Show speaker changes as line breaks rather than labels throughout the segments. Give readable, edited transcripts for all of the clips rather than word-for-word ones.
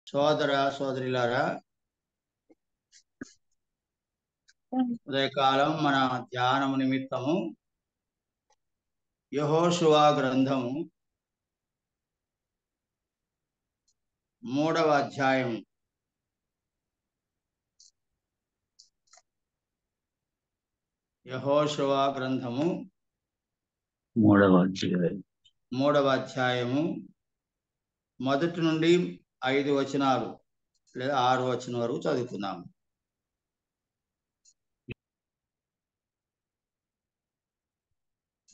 సోదర సోదరిలారా, ఉదయకాలం మన ధ్యానము నిమిత్తము యెహోషువ గ్రంథము 3వ అధ్యాయం యెహోషువ గ్రంథము 3వ అధ్యాయము మొదటి నుండి 5 వచనాలు లేదా 6 వచనం వరకు చదువుకుందాము.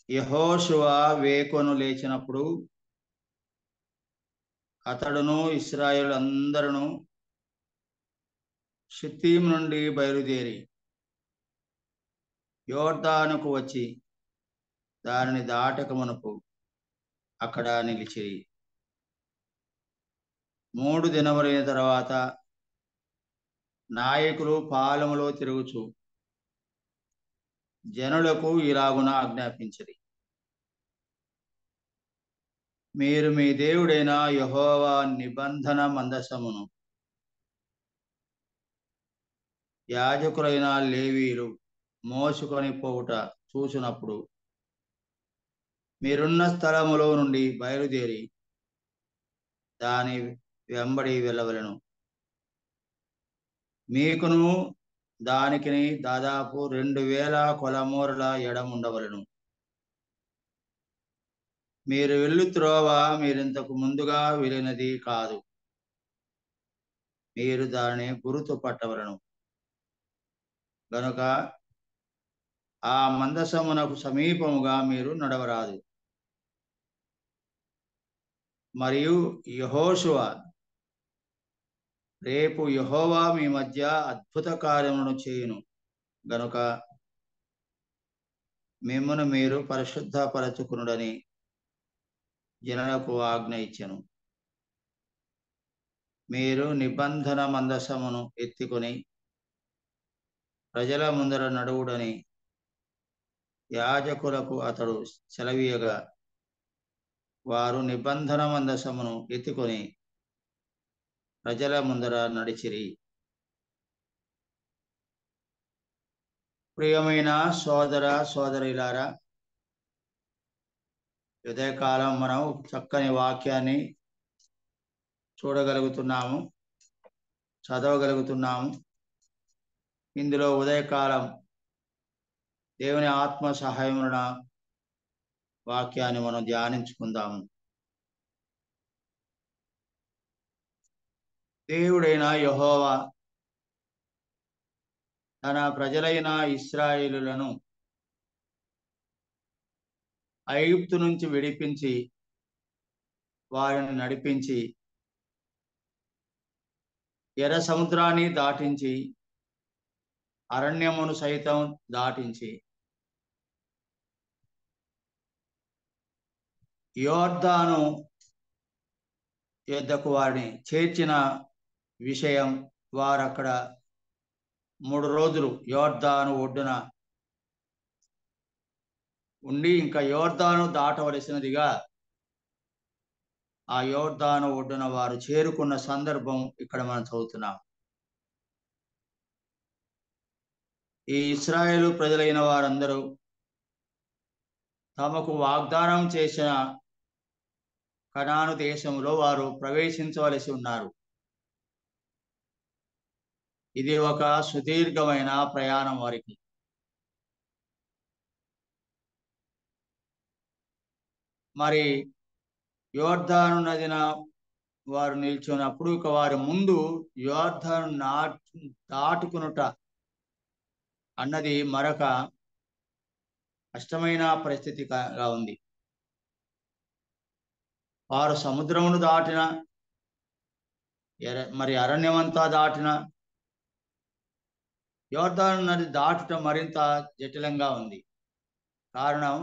యెహోషువ వేకువను లేచినప్పుడు అతడును ఇశ్రాయేలులందరూ షిత్తీము నుండి బయలుదేరి యోర్దానుకు వచ్చి దానిని దాటక మునుపు అక్కడ నిలిచిరి. 3 దినములైన తర్వాత నాయకులు పాలెములో తిరుగుచు జనులకు ఇలాగున ఆజ్ఞాపించిరి: మీరు మీ దేవుడైన యెహోవా నిబంధన మందసమును యాజకులైన లేవీయులు మోసుకొని పోవుట చూసినప్పుడు మీరున్న స్థలములో నుండి బయలుదేరి దాని వెంబడి వెళ్ళవలెను. మీకును దానికిని దాదాపు 2000 కొలమూరల ఎడముండవలెను. మీరు వెళ్ళు త్రోవ మీరింతకు ముందుగా వెళ్ళినది కాదు. మీరు దానిని గుర్తు పట్టవలను. గనుక ఆ మందసమునకు సమీపముగా మీరు నడవరాదు. మరియు యెహోషువ, రేపు యెహోవా మీ మధ్య అద్భుత కార్యములను చేయును గనుక మిమ్మును మీరు పరిశుద్ధపరచుకునుడని జనులకు ఆజ్ఞ ఇచ్చెను. మీరు నిబంధన మందసమును ఎత్తుకొని ప్రజల ముందర నడువుడని యాజకులకు అతడు సెలవీయగా వారు నిబంధన మందసమును ఎత్తుకొని ప్రజల ముందర నడిచిరి. ప్రియమైన సోదర సోదరిలారా, ఉదయకాలం మనం చక్కని వాక్యాన్ని చూడగలుగుతున్నాము, చదవగలుగుతున్నాము. ఇందులో ఉదయకాలం దేవుని ఆత్మ సహాయమున వాక్యాన్ని మనం ధ్యానించుకుందాము. దేవుడైన యెహోవా తన ప్రజలైన ఇశ్రాయేలులను ఐగుప్తు నుంచి విడిపించి వారిని నడిపించి ఎర్ర సముద్రాన్ని దాటించి అరణ్యమును సైతం దాటించి యోర్దాను యొద్దకు వారిని చేర్చిన విషయం, వారు అక్కడ 3 రోజులు యోర్దాను ఒడ్డున ఉండి ఇంకా యోర్దాను దాటవలసినదిగా ఆ యోర్దాను ఒడ్డున వారు చేరుకున్న సందర్భం ఇక్కడ మనం చదువుతున్నాం. ఈ ఇశ్రాయేలు ప్రజలైన వారందరూ తమకు వాగ్దానం చేసిన కనాను దేశంలో వారు ప్రవేశించవలసి ఉన్నారు. ఇది ఒక సుదీర్ఘమైన ప్రయాణం వారికి. మరి యోర్దాను నదిన వారు నిల్చున్నప్పుడు ఇక వారి ముందు యోర్దాను దాటుకునుట అన్నది మరొక కష్టమైన పరిస్థితిగా ఉంది. వారు సముద్రమును దాటిన, మరి అరణ్యమంతా దాటిన, యోర్దాను నది దాటుట మరింత జటిలంగా ఉంది. కారణం,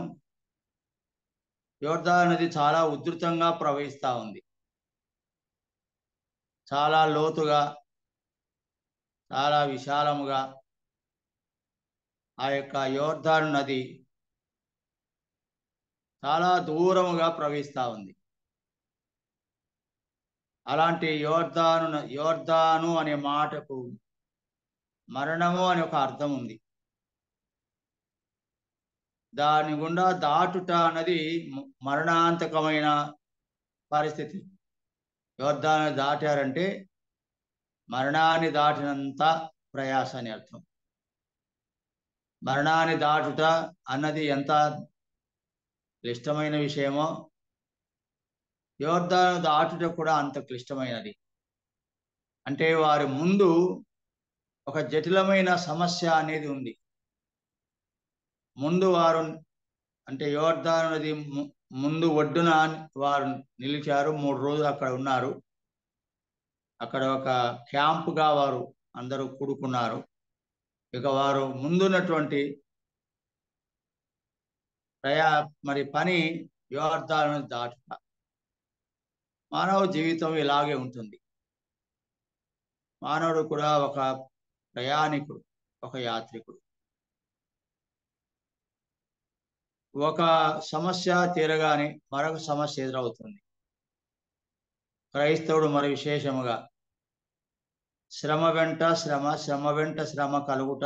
యోర్దాను నది చాలా ఉధృతంగా ప్రవహిస్తూ ఉంది. చాలా లోతుగా, చాలా విశాలముగా ఆ యొక్క యోర్దాను నది చాలా దూరముగా ప్రవహిస్తూ ఉంది. అలాంటి యోర్దాను అనే మాటకు మరణము అనే ఒక అర్థం ఉంది. దాని గుండా దాటుట అన్నది మరణాంతకమైన పరిస్థితి. యోర్దాను దాటారంటే మరణాన్ని దాటినంత ప్రయాస అని అర్థం. మరణాన్ని దాటుట అన్నది ఎంత క్లిష్టమైన విషయమో యోర్దాను దాటుట కూడా అంత క్లిష్టమైనది. అంటే వారి ముందు ఒక జటిలమైన సమస్య అనేది ఉంది. ముందు వారు అంటే యోర్దాను నది ముందు ఒడ్డున వారు నిలిచారు. 3 రోజులు అక్కడ ఉన్నారు. అక్కడ ఒక క్యాంపుగా వారు అందరూ కూడుకున్నారు. ఇక వారు ముందున్నటువంటి మరి పని యోర్దాను దాటుట. మానవ జీవితం ఇలాగే ఉంటుంది. మానవుడు కూడా ఒక ప్రయాణికుడు, ఒక యాత్రికుడు. ఒక సమస్య తీరగానే మరొక సమస్య ఎదురవుతుంది. క్రైస్తవుడు మరి విశేషముగా శ్రమ వెంట శ్రమ, శ్రమ వెంట శ్రమ కలుగుట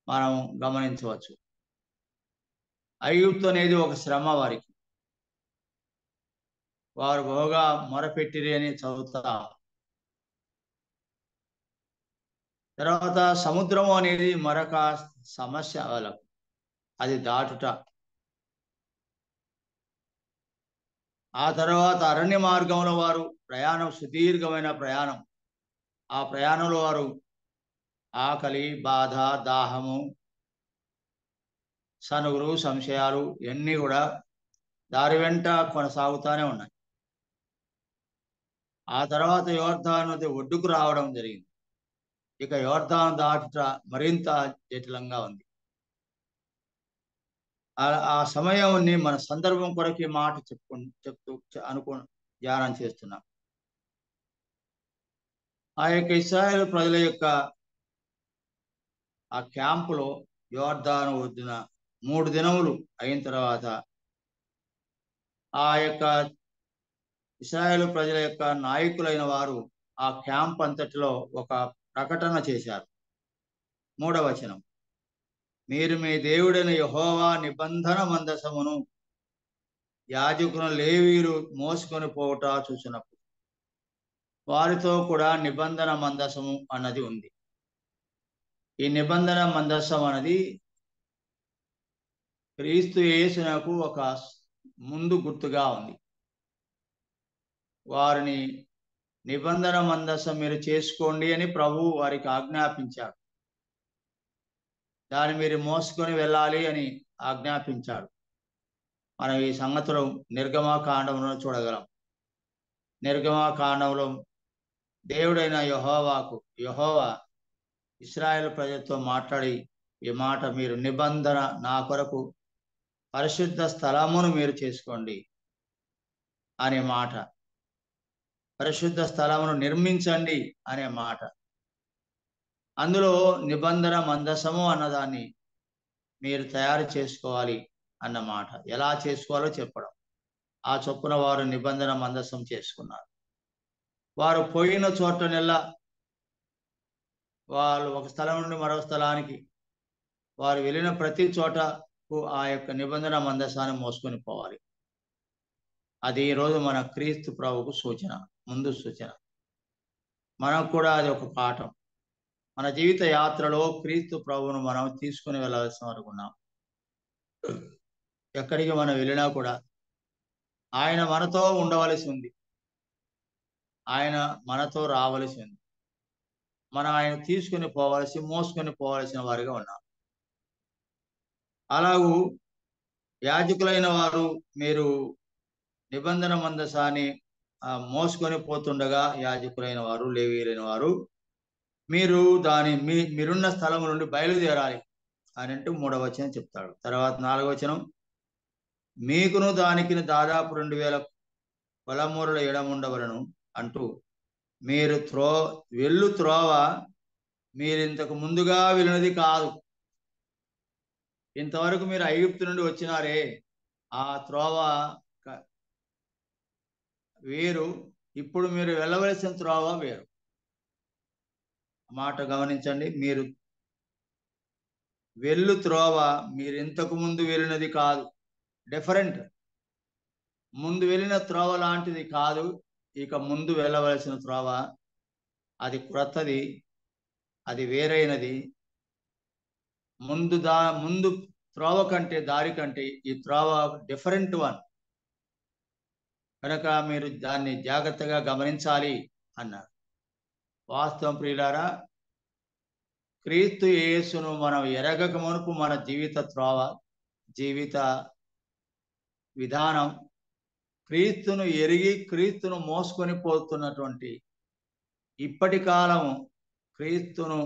మనం గమనించవచ్చు. ఐగుప్తు అనేది ఒక శ్రమ వారికి. వారు బహుగా మొరపెట్టిరి అని చదువుతా. తర్వాత సముద్రము అనేది మరొక సమస్య వాళ్ళకు, అది దాటుట. ఆ తర్వాత అరణ్య మార్గంలో వారు ప్రయాణం, సుదీర్ఘమైన ప్రయాణం. ఆ ప్రయాణంలో వారు ఆకలి, బాధ, దాహము, సనుగులు, సంశయాలు ఇవన్నీ కూడా దారి వెంట కొనసాగుతూనే ఉన్నాయి. ఆ తర్వాత యోర్దాను నది ఒడ్డుకు రావడం జరిగింది. ఇక యోర్దాను దాటుట మరింత జటిలంగా ఉంది. ఆ సమయాన్ని మన సందర్భం కొరకు ఈ మాట చెప్తూ ధ్యానం చేస్తున్నాం. ఆ యొక్క ఇశ్రాయేలు ప్రజల యొక్క ఆ క్యాంపులో యోర్దాను ఒడ్డున 3 దినములు అయిన తర్వాత ఆ యొక్క ఇశ్రాయేలు ప్రజల యొక్క నాయకులైన వారు ఆ క్యాంప్ అంతటిలో ఒక ప్రకటన చేశారు. 3వ వచనం, మీరు మీ దేవుడైన యెహోవా నిబంధన మందసమును యాజకులను లేవీయులు మోసుకొని పోవుట చూసినప్పుడు. వారితో కూడా నిబంధన మందసము అన్నది ఉంది. ఈ నిబంధన మందసం అనేది క్రీస్తు యేసునకు ఒక ముందు గుర్తుగా ఉంది. వారిని నిబంధన మందసం మీరు చేసుకోండి అని ప్రభువు వారికి ఆజ్ఞాపించాడు. దాన్ని మీరు మోసుకొని వెళ్ళాలి అని ఆజ్ఞాపించాడు. మనం ఈ సంగతులు నిర్గమకాండంలో చూడగలం. నిర్గమకాండంలో దేవుడైన యెహోవా ఇశ్రాయేలు ప్రజలతో మాట్లాడి ఈ మాట, మీరు నిబంధన నా కొరకు పరిశుద్ధ స్థలమును మీరు చేసుకోండి అనే మాట, పరిశుద్ధ స్థలమును నిర్మించండి అనే మాట. అందులో నిబంధన మందసము అన్నదాన్ని మీరు తయారు చేసుకోవాలి అన్నమాట. ఎలా చేసుకోవాలో చెప్పడం. ఆ చొప్పున వారు నిబంధన మందసం చేసుకున్నారు. వారు పోయిన చోటనెల్లా వాళ్ళు ఒక స్థలం నుండి మరో స్థలానికి వారు వెళ్ళిన ప్రతి చోటకు ఆ యొక్క నిబంధన మందసాన్ని మోసుకొని పోవాలి. అది ఈరోజు మన క్రీస్తు ప్రభువుకు సూచన, ముందు సూచన. మనకు కూడా అది ఒక పాఠం. మన జీవిత యాత్రలో క్రీస్తు ప్రభువును మనం తీసుకుని వెళ్ళాల్సిన అనుకున్నాం. ఎక్కడికి మనం వెళ్ళినా కూడా ఆయన మనతో ఉండవలసి ఉంది. ఆయన మనతో రావలసి ఉంది. మనం ఆయన తీసుకుని మోసుకొని పోవలసిన వారిగా ఉన్నాం. అలాగూ యాజకులైన వారు మీరు నిబంధన మందసాన్ని మోసుకొని పోతుండగా, యాజకులైన వారు, లేవీయులైన వారు మీరు మీరున్న స్థలం నుండి బయలుదేరాలి అని అంటూ 3వ వచనం చెప్తాడు. తర్వాత 4వ వచనం, మీకును దానికి దాదాపు 2000 కొలమూరల ఎడముండవలను అంటూ మీరు వెళ్ళు త్రోవ మీరు ఇంతకు ముందుగా వెళ్ళినది కాదు. ఇంతవరకు మీరు ఐగుప్తు నుండి వచ్చినారే, ఆ త్రోవ వేరు, ఇప్పుడు మీరు వెళ్ళవలసిన త్రోవ వేరు. మాట గమనించండి. మీరు వెళ్ళు త్రోవ మీరు ఇంతకు ముందు వెళ్ళినది కాదు, డిఫరెంట్. ముందు వెళ్ళిన త్రోవ లాంటిది కాదు. ఇక ముందు వెళ్ళవలసిన త్రోవ అది క్రొత్తది, అది వేరైనది. ముందు త్రోవ కంటే, దారి కంటే ఈ త్రోవ డిఫరెంట్ వన్. కనుక మీరు దాన్ని జాగ్రత్తగా గమనించాలి అన్నారు. వాస్తవం ప్రియులారా, క్రీస్తు యేసును మనం ఎరగక మునుపు మన జీవిత త్రోవ, జీవిత విధానం, క్రీస్తును ఎరిగి క్రీస్తును మోసుకొని పోతున్నటువంటి ఇప్పటి కాలము క్రీస్తును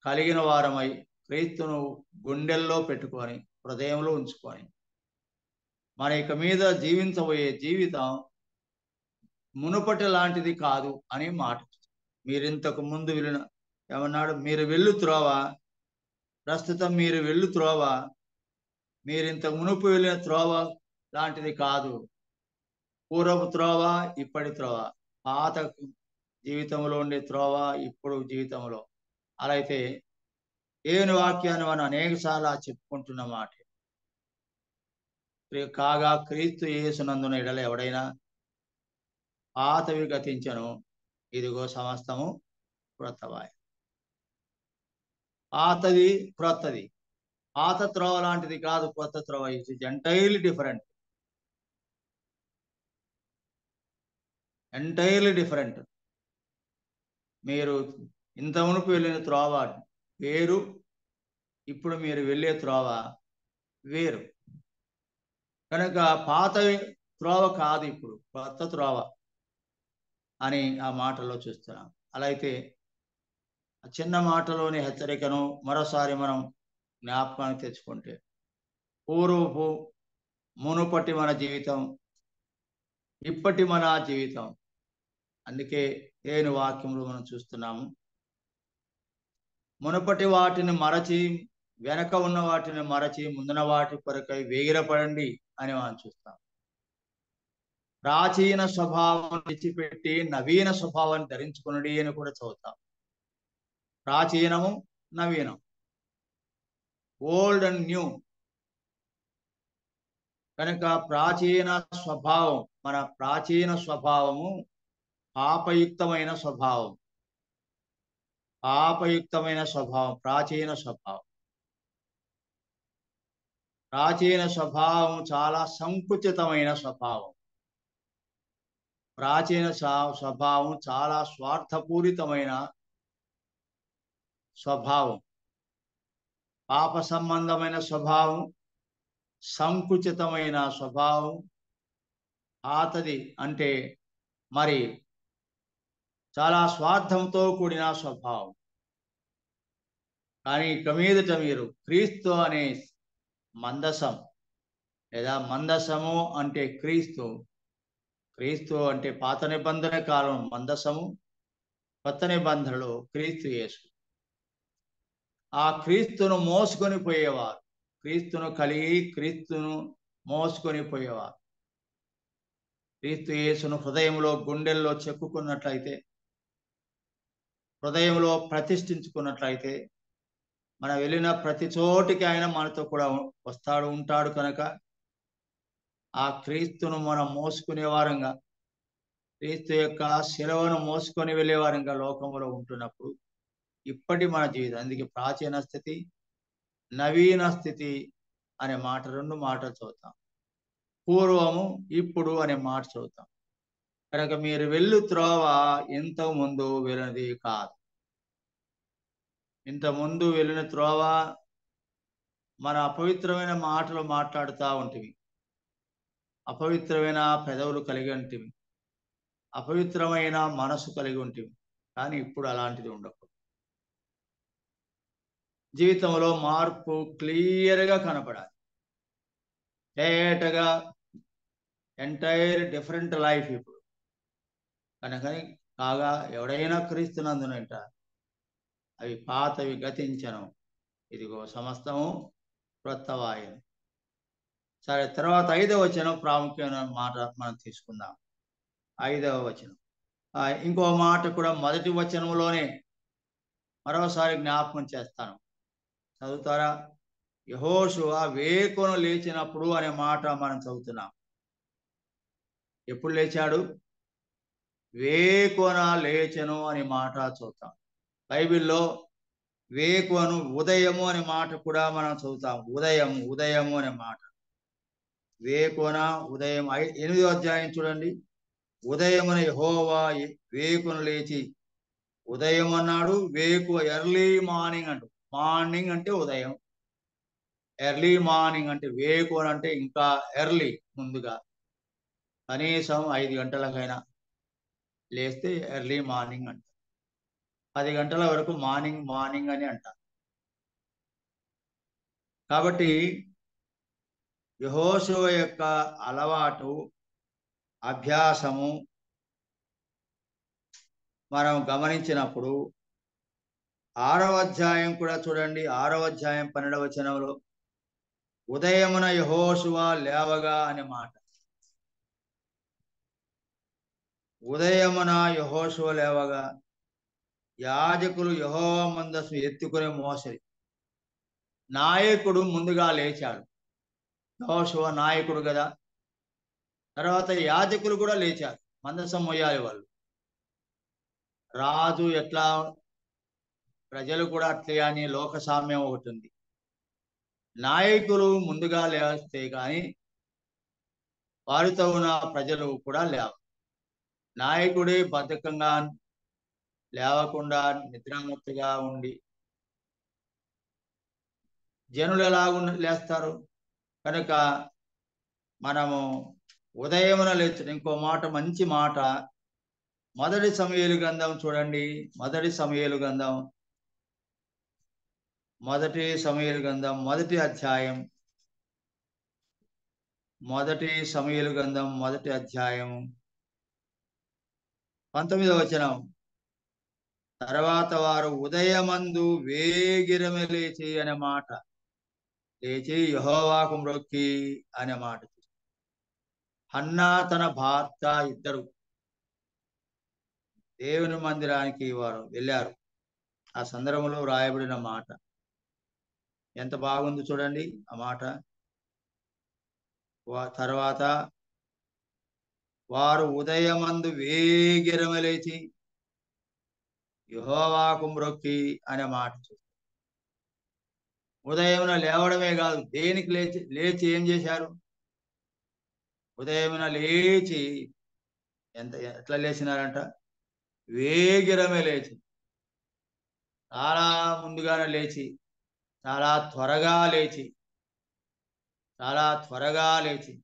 కలిగిన వారమై, క్రీస్తును గుండెల్లో పెట్టుకొని, హృదయంలో ఉంచుకొని మన ఇక మీద జీవించబోయే జీవితం మునుపటి లాంటిది కాదు అని మాట. మీరింతకు ముందు వెళ్ళిన ఏమన్నాడు? మీరు వెళ్ళు త్రోవ, ప్రస్తుతం మీరు వెళ్ళు త్రోవ మీరింతకు మునుపు వెళ్ళిన త్రోవ లాంటిది కాదు. పూర్వపు త్రోవ, ఇప్పటి త్రోవ, పాత జీవితంలో ఉండే త్రోవ, ఇప్పుడు జీవితంలో. అలా అయితే దేవుని వాక్యాన్ని మనం అనేక సార్లు చెప్పుకుంటున్న మాట. కాగా క్రీస్తు యేసునందున ఎడల ఎవడైనా పాతవి గతించను, ఇదిగో సమస్తము క్రొత్తవాయె. పాతది క్రొత్తది. పాత త్రోవ లాంటిది కాదు కొత్త త్రోవ. It is entirely different. Entirely different. మీరు ఇంత మునుపు వెళ్ళిన త్రోవ వేరు, ఇప్పుడు మీరు వెళ్ళే త్రోవ వేరు. కనుక పాత త్రోవ కాదు, ఇప్పుడు కొత్త త్రోవ అని ఆ మాటలో చూస్తున్నాం. అలా అయితే చిన్న మాటలోని హెచ్చరికను మరోసారి మనం జ్ఞాపకానికి తెచ్చుకుంటే, పూర్వపు మునుపటి మన జీవితం, ఇప్పటి మన జీవితం. అందుకే దేవుని వాక్యంలో మనం చూస్తున్నాము, మునుపటి వాటిని మరచి, వెనక ఉన్న వాటిని మరచి, ముందున వాటి కొరకై వేగిరపడండి అని మనం చూస్తాం. ప్రాచీన స్వభావం విడిచిపెట్టి నవీన స్వభావాన్ని ధరించుకునడి అని కూడా చదువుతాం. ప్రాచీనము, నవీనం, ఓల్డ్ అండ్ న్యూ. కనుక ప్రాచీన స్వభావం, మన ప్రాచీన స్వభావము పాపయుక్తమైన స్వభావం. పాపయుక్తమైన స్వభావం, ప్రాచీన స్వభావం. ప్రాచీన స్వభావం చాలా సంకుచితమైన స్వభావం. ప్రాచీన స్వభావం చాలా స్వార్థపూరితమైన స్వభావం. పాప సంబంధమైన స్వభావం, సంకుచితమైన స్వభావం. పాతది అంటే మరి చాలా స్వార్థంతో కూడిన స్వభావం. కానీ ఇక మీదట మీరు క్రీస్తు అనే మందసం, లేదా మందసము అంటే క్రీస్తు, క్రీస్తు అంటే పాత నిబంధన కాలం మందసము, కొత్త నిబంధనలో క్రీస్తు యేసు. ఆ క్రీస్తును మోసుకొని పోయేవారు, క్రీస్తును కలిగి క్రీస్తును మోసుకొని పోయేవారు. క్రీస్తు యేసును హృదయంలో, గుండెల్లో చెక్కుకున్నట్లయితే, హృదయంలో ప్రతిష్ఠించుకున్నట్లయితే, మనం వెళ్ళిన ప్రతి చోటికి ఆయన మనతో కూడా వస్తాడు, ఉంటాడు. కనుక ఆ క్రీస్తును మనం మోసుకునే వారంగా, క్రీస్తు యొక్క శిలువను మోసుకొని వెళ్ళే వారంగా లోకంలో ఉంటున్నప్పుడు ఇప్పటి మన జీవితం. అందుకే ప్రాచీన స్థితి, నవీన స్థితి అనే మాట, రెండు మాటలు చదువుతాం. పూర్వము, ఇప్పుడు అనే మాట చదువుతాం. కనుక మీరు వెళ్ళు త్రోవ ఇంతకు ముందు వెళ్ళినది కాదు. ఇంత ముందు వెళ్ళిన త్రోవ మన అపవిత్రమైన మాటలు మాట్లాడుతూ ఉంటుంది, అపవిత్రమైన పెదవులు కలిగి ఉంటుంది, అపవిత్రమైన మనసు కలిగి ఉంటుంది. కానీ ఇప్పుడు అలాంటిది ఉండకూడదు. జీవితంలో మార్పు క్లియర్గా కనపడాలి, తేటగా. ఎంటైర్ డిఫరెంట్ లైఫ్ ఇప్పుడు. కనుకని కాగా ఎవడైనా క్రీస్తునందునంట అవి పాతవి గతించను, ఇదిగో సమస్తము క్రొత్తవాయెను. సరే, తర్వాత 5వ వచనం ప్రాముఖ్యమైన మాట మనం తీసుకుందాం. 5వ వచనం, ఇంకో మాట కూడా మొదటి వచనంలోనే మరోసారి జ్ఞాపకం చేస్తాను, చదువుతారా? యెహోషువ వేకున లేచినప్పుడు అనే మాట మనం చదువుతున్నాం. ఎప్పుడు లేచాడు? వేకున లేచెను అనే మాట చదువుతాం. బైబిల్లో వేకువను ఉదయము అనే మాట కూడా మనం చదువుతాం. ఉదయము అనే మాట. వేకున ఉదయం 8వ అధ్యాయం చూడండి. ఉదయమున యెహోవా వేకున లేచి ఉదయం అన్నాడు, వేకువ ఎర్లీ మార్నింగ్ అంటు. మార్నింగ్ అంటే ఉదయం, ఎర్లీ మార్నింగ్ అంటే వేకువ అంటే ఇంకా ఎర్లీ, ముందుగా కనీసం 5 గంటలకైనా లేస్తే ఎర్లీ మార్నింగ్ అంట. 10 గంటల వరకు మార్నింగ్ మార్నింగ్ అని అంట. కాబట్టి యెహోషువ యొక్క అలవాటు, అభ్యాసము మనం గమనించినప్పుడు 6వ అధ్యాయం కూడా చూడండి. 6వ అధ్యాయం 12వ వచనంలో ఉదయమున యెహోషువ లేవగా అనే మాట. ఉదయమున యెహోషువ లేవగా యాజకులు యెహోవా మందస్సు ఎత్తుకునే మోసరి. నాయకుడు ముందుగా లేచాడు. యెహోషువ నాయకుడు కదా. తర్వాత యాజకులు కూడా లేచారు, మందసం మోయాలి వాళ్ళు. రాజు ఎట్లా, ప్రజలు కూడా అట్లే అని లోక సామ్యం ఒకటి ఉంది. నాయకులు ముందుగా లేస్తే కానీ వారితో ఉన్న ప్రజలు కూడా లేవ. నాయకుడే బద్ధకంగా లేవకుండా నిద్రామత్తుగా ఉండి జనులు ఎలా లేస్తారు? కనుక మనము ఉదయమున లేచడం. ఇంకో మాట, మంచి మాట, మొదటి సమూయేలు గ్రంథం చూడండి. మొదటి సమూయేలు గ్రంథం మొదటి అధ్యాయం. మొదటి సమూయేలు గ్రంథం మొదటి అధ్యాయం 19వ వచనం. తర్వాత వారు ఉదయమందు వేగిరమె లేచి అనే మాట. లేచి యెహోవాకు మ్రొక్కి అనే మాట. హన్నా తన భర్త ఇద్దరు దేవుని మందిరానికి వారు వెళ్ళారు. ఆ సందర్భంలో వ్రాయబడిన మాట ఎంత బాగుంది చూడండి. ఆ మాట తర్వాత వారు ఉదయమందు వేగిరమె లేచి యెహోవాకు మ్రొక్కి అనే మాట. ఉదయమున లేవడమే కాదు, దేనికి లేచి ఏం చేశారు? ఉదయమున లేచి ఎట్లా లేచినారంట? వేగిరమే లేచి, చాలా ముందుగానే లేచి, చాలా త్వరగా లేచి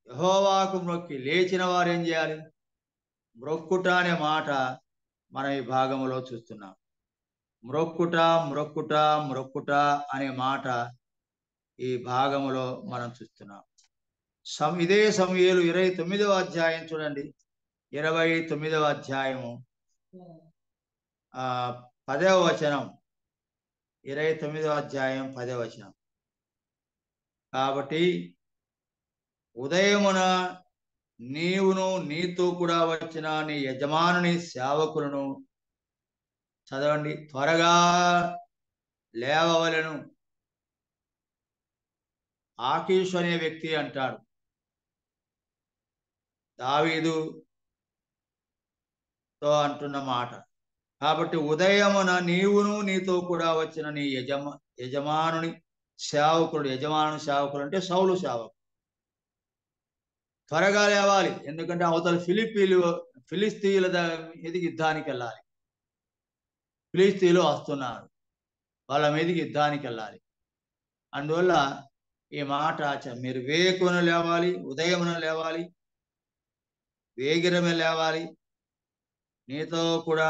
యెహోవాకు మ్రొక్కి. లేచిన వారు ఏం చేయాలి? మ్రొక్కుట అనే మాట మనం ఈ భాగంలో చూస్తున్నాం. మ్రొక్కుట అనే మాట ఈ భాగంలో మనం చూస్తున్నాం. ఇదే సమూయేలు 29వ అధ్యాయం చూడండి. 29వ అధ్యాయము 10వ వచనం. 29వ అధ్యాయం 10వ వచనం. కాబట్టి ఉదయమున నీవును నీతో కూడా వచ్చిన నీ యజమానుని సేవకులను, చదవండి, త్వరగా లేవవలెను. ఆకీషు అనే వ్యక్తి అంటాడు దావీదుతో అంటున్న మాట. కాబట్టి ఉదయమున నీవును నీతో కూడా వచ్చిన నీ యజమానుని సేవకుడు. సేవకుడు అంటే సౌలు సేవకుడు. త్వరగా లేవాలి, ఎందుకంటే అవతల ఫిలిస్తీయుల మీదకి యుద్ధానికి వెళ్ళాలి. ఫిలిస్తీయులు వస్తున్నారు, వాళ్ళ మీదకి యుద్ధానికి వెళ్ళాలి. అందువల్ల ఈ మాట, మీరు వేకున లేవాలి, ఉదయమున లేవాలి, వేగిరమే లేవాలి. నీతో కూడా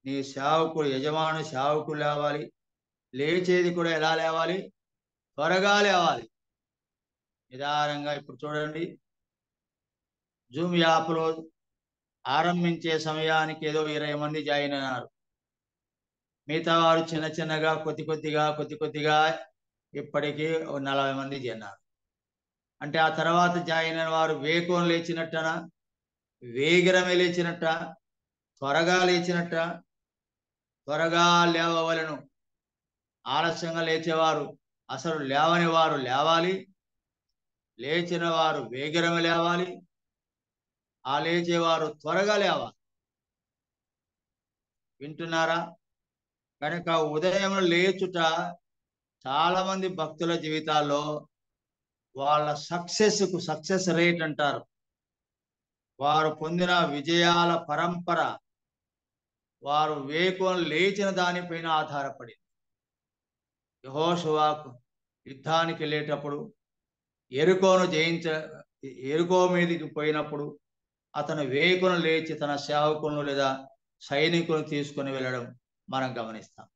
నీ సేవకుడు, యజమాను సేవకుడు లేవాలి. లేచేది కూడా ఎలా లేవాలి? త్వరగా లేవాలి, నిదానంగా. ఇప్పుడు చూడండి, జూమ్ యాప్లో ఆరంభించే సమయానికి ఏదో 20 మంది జాయిన్ అయినారు. మిగతా వారు చిన్న చిన్నగా కొద్ది కొద్దిగా ఇప్పటికీ 40 మంది చేరినారు. అంటే ఆ తర్వాత జాయిన్ అయిన వారు వేకువన లేచినట్టనా? వేగిరమే లేచినట్ట, త్వరగా లేచినట్ట, త్వరగా లేవవలను. ఆలస్యంగా లేచేవారు, అసలు లేవని వారు లేవాలి, లేచిన వారు వేగిరమే లేవాలి, ఆ లేచేవారు త్వరగా లేవాలి. వింటున్నారా? కనుక ఉదయం లేచుట చాలా మంది భక్తుల జీవితాల్లో వాళ్ళ సక్సెస్ రేట్ అంటారు, వారు పొందిన విజయాల పరంపర వారు వేకువన లేచిన దానిపైన ఆధారపడింది. యెహోషువకు యుద్ధానికి వెళ్ళేటప్పుడు ఎరుకో మీదకి పోయినప్పుడు అతను వేకువన లేచి తన సేవకులను లేదా సైనికులను తీసుకొని వెళ్ళడం మనం గమనిస్తాం.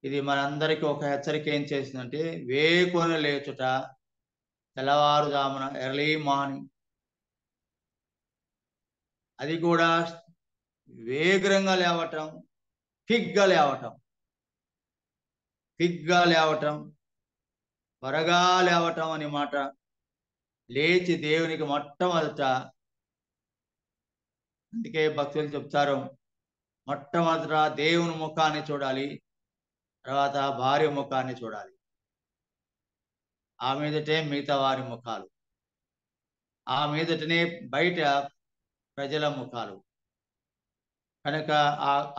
ఇది మనందరికీ ఒక హెచ్చరిక ఏం చేసిందంటే, వేకువన లేచుట, తెల్లవారుజామున ఎర్లీ మార్నింగ్, అది కూడా వేగంగా లేవటం, క్విక్గా లేవటం, త్వరగా లేవటం అనే మాట. లేచి దేవునికి మొట్టమొదట, అందుకే భక్తులు చెప్తారు, మొట్టమొదట దేవుని ముఖాన్ని చూడాలి, తర్వాత భార్య ముఖాన్ని చూడాలి, ఆ మీదటే మిగతా వారి ముఖాలు, ఆ మీదటనే బయట ప్రజల ముఖాలు. కనుక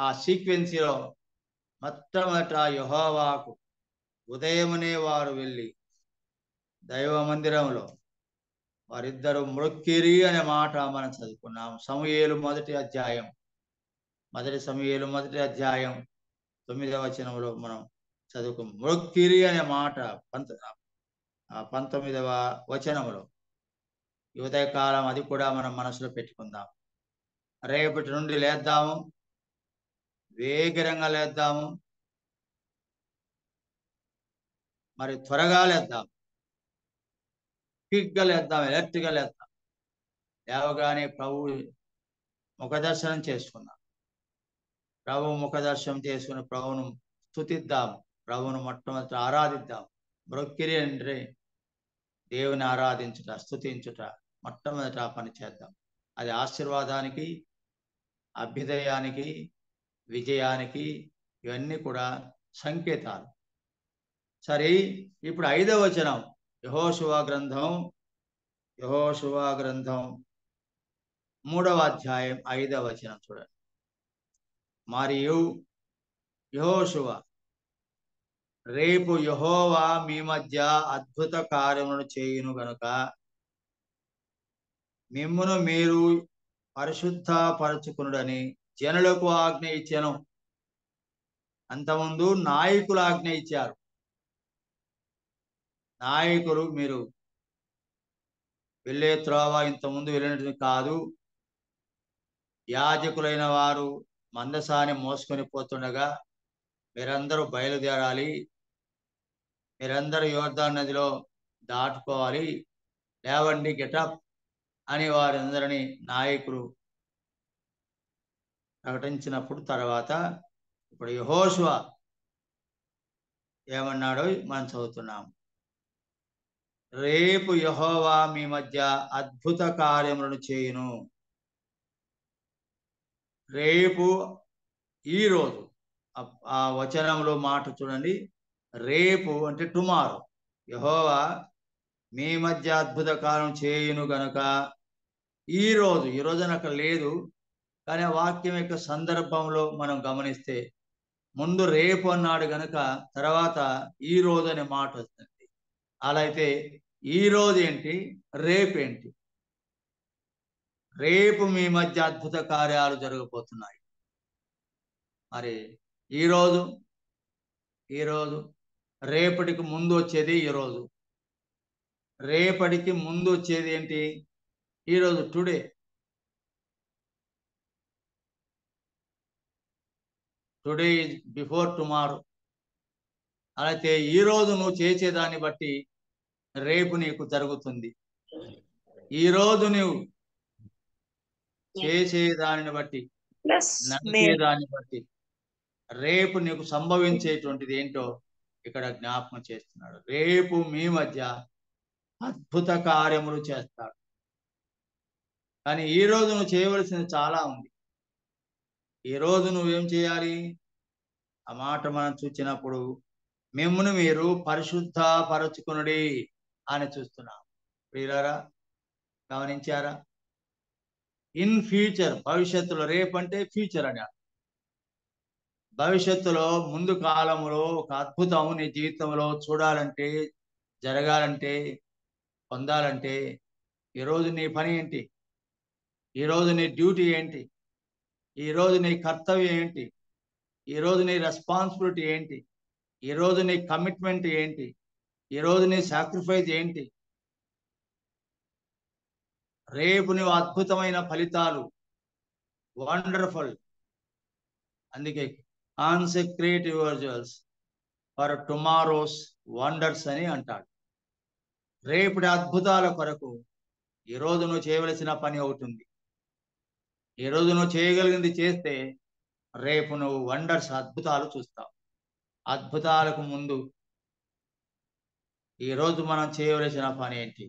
ఆ సీక్వెన్సీలో మొట్టమొదట యెహోవాకు ఉదయమునే వారు వెళ్ళి దైవ మందిరంలో వారిద్దరు మ్రొక్కిరి అనే మాట మనం చదువుకున్నాం. మొదటి సమూయేలు మొదటి అధ్యాయం 9వ వచనంలో మనం చదువుకు మ్రొక్కిరి అనే మాట 19వ వచనంలో. ఈ ఉదయకాలం అది కూడా మనం మనసులో పెట్టుకుందాం. రేపటి నుండి లేద్దాము, వేగంగా లేద్దాము, మరి త్వరగా లేద్దాం, క్విక్గా లేద్దాం, ఎలర్ట్గా లేద్దాం. లేవగానే ప్రభు ముఖదర్శనం చేసుకుందాం, ప్రభు ముఖదర్శనం చేసుకుని ప్రభువును స్తుతిద్దాం, ప్రభువును మొట్టమొదట ఆరాధిద్దాం. మ్రొక్కిరి అంటే దేవుని ఆరాధించుట, స్తుతించుట, మొట్టమొదట పని చేద్దాం. అది ఆశీర్వాదానికి, అభ్యుదయానికి, విజయానికి ఇవన్నీ కూడా సంకేతాలు. సరే, ఇప్పుడు 5వ వచనం, యెహోషువ గ్రంథం 3వ అధ్యాయం 5వ వచనం చూడండి. మరియు యెహోషువ, రేపు యెహోవా మీ మధ్య అద్భుత కార్యములను చేయును గనుక మిమ్మును మీరు పరిశుద్ధపరచుకునుడని జనులకు ఆజ్ఞ ఇచ్చాను. అంతకుముందు నాయకులు ఆజ్ఞ ఇచ్చారు. నాయకులు మీరు వెళ్ళే త్రోవ ఇంతకుముందు వెళ్ళినట్టు కాదు, యాజకులైన వారు మందసాన్ని మోసుకొని పోతుండగా మీరందరూ బయలుదేరాలి, మీరందరూ యోర్దాను నదిలో దాటుకోవాలి, లేవండి, గెటప్ అని వారందరినీ నాయకులు ప్రకటించినప్పుడు తర్వాత ఇప్పుడు యెహోషువ ఏమన్నాడో మనం చదువుతున్నాం. రేపు యెహోవా మీ మధ్య అద్భుత కార్యములను చేయును. రేపు, ఈ రోజు, ఆ వచనంలో మాట చూడండి. రేపు అంటే టుమారో, యెహోవా మీ మధ్య అద్భుత కార్యం చేయును గనుక. ఈ రోజు అని అక్కడ లేదు, కానీ ఆ వాక్యం యొక్క సందర్భంలో మనం గమనిస్తే ముందు రేపు అన్నాడు గనుక తర్వాత ఈ రోజు అనే మాట వస్తుంది. అలా అయితే ఈ రోజు ఏంటి, రేపేంటి? రేపు మీ మధ్య అద్భుత కార్యాలు జరగబోతున్నాయి. మరి ఈ రోజు రేపటికి ముందు వచ్చేది ఈరోజు, రేపటికి ముందు వచ్చేది ఏంటి? ఈరోజు, టుడే ఈజ్ బిఫోర్ టుమారో. అయితే ఈ రోజు నువ్వు చేసేదాన్ని బట్టి రేపు నీకు జరుగుతుంది. ఈ రోజు నువ్వు చేసేదానిని బట్టి, నడిచేదాన్ని బట్టి రేపు నీకు సంభవించేటువంటిది ఏంటో ఇక్కడ జ్ఞాపకం చేస్తున్నాడు. రేపు మీ మధ్య అద్భుత కార్యములు చేస్తాడు. కానీ ఈ రోజు నువ్వు చేయవలసింది చాలా ఉంది. ఈ రోజు నువ్వేం చేయాలి? ఆ మాట మనం చూచినప్పుడు మిమ్మును మీరు పరిశుద్ధ పరచుకునుడి అని చూస్తున్నాం. ప్రియులారా, గమనించారా? ఇన్ ఫ్యూచర్, భవిష్యత్తులో, రేపంటే ఫ్యూచర్ అని, భవిష్యత్తులో ముందు కాలంలో ఒక అద్భుతం నీ జీవితంలో చూడాలంటే, జరగాలంటే, పొందాలంటే ఈరోజు నీ పని ఏంటి? ఈరోజు నీ డ్యూటీ ఏంటి? ఈరోజు నీ కర్తవ్యం ఏంటి? ఈరోజు నీ రెస్పాన్సిబిలిటీ ఏంటి? ఈరోజు నీ కమిట్మెంట్ ఏంటి? ఈరోజు నీ సాక్రిఫైస్ ఏంటి? రేపు నువ్వు అద్భుతమైన ఫలితాలు, వండర్ఫుల్, అందుకే కాన్సెక్రేట్ యువర్సెల్వ్స్ ఫర్ టుమారోస్ వండర్స్ అని అంటాడు. రేపటి అద్భుతాల కొరకు ఈరోజు నువ్వు చేయవలసిన పని ఒకటి ఉంది. ఈరోజు నువ్వు చేయగలిగింది చేస్తే రేపు నువ్వు వండర్స్, అద్భుతాలు చూస్తావు. అద్భుతాలకు ముందు ఈరోజు మనం చేయవలసిన పని ఏంటి?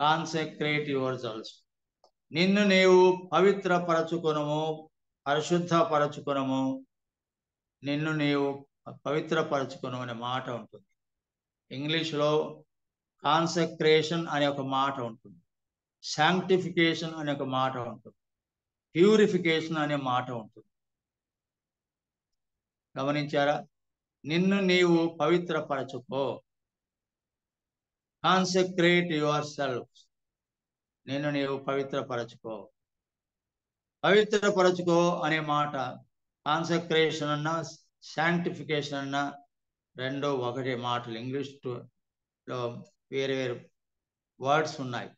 కాన్సెక్రేట్ యువర్సెల్వ్స్, నిన్ను నీవు పవిత్రపరచుకొనుము, పరిశుద్ధపరచుకొనుము, నిన్ను నీవు పవిత్రపరచుకొను అనే మాట ఉంటుంది. ఇంగ్లీష్లో కాన్సెక్రేషన్ అనే ఒక మాట ఉంటుంది, శాంక్టిఫికేషన్ అనే ఒక మాట ఉంటుంది, ప్యూరిఫికేషన్ అనే మాట ఉంటుంది. గమనించారా? నిన్ను నీవు పవిత్రపరచుకో, కాన్సెక్రేట్ యువర్ సెల్ఫ్, నిన్ను నీవు పవిత్రపరచుకో. పవిత్రపరచుకో అనే మాట కాన్సెక్రేషన్ అన్నా శాంక్టిఫికేషన్ అన్నా రెండో ఒకటే మాటలు. ఇంగ్లీష్లో వేరే వేరే వర్డ్స్ ఉన్నాయి.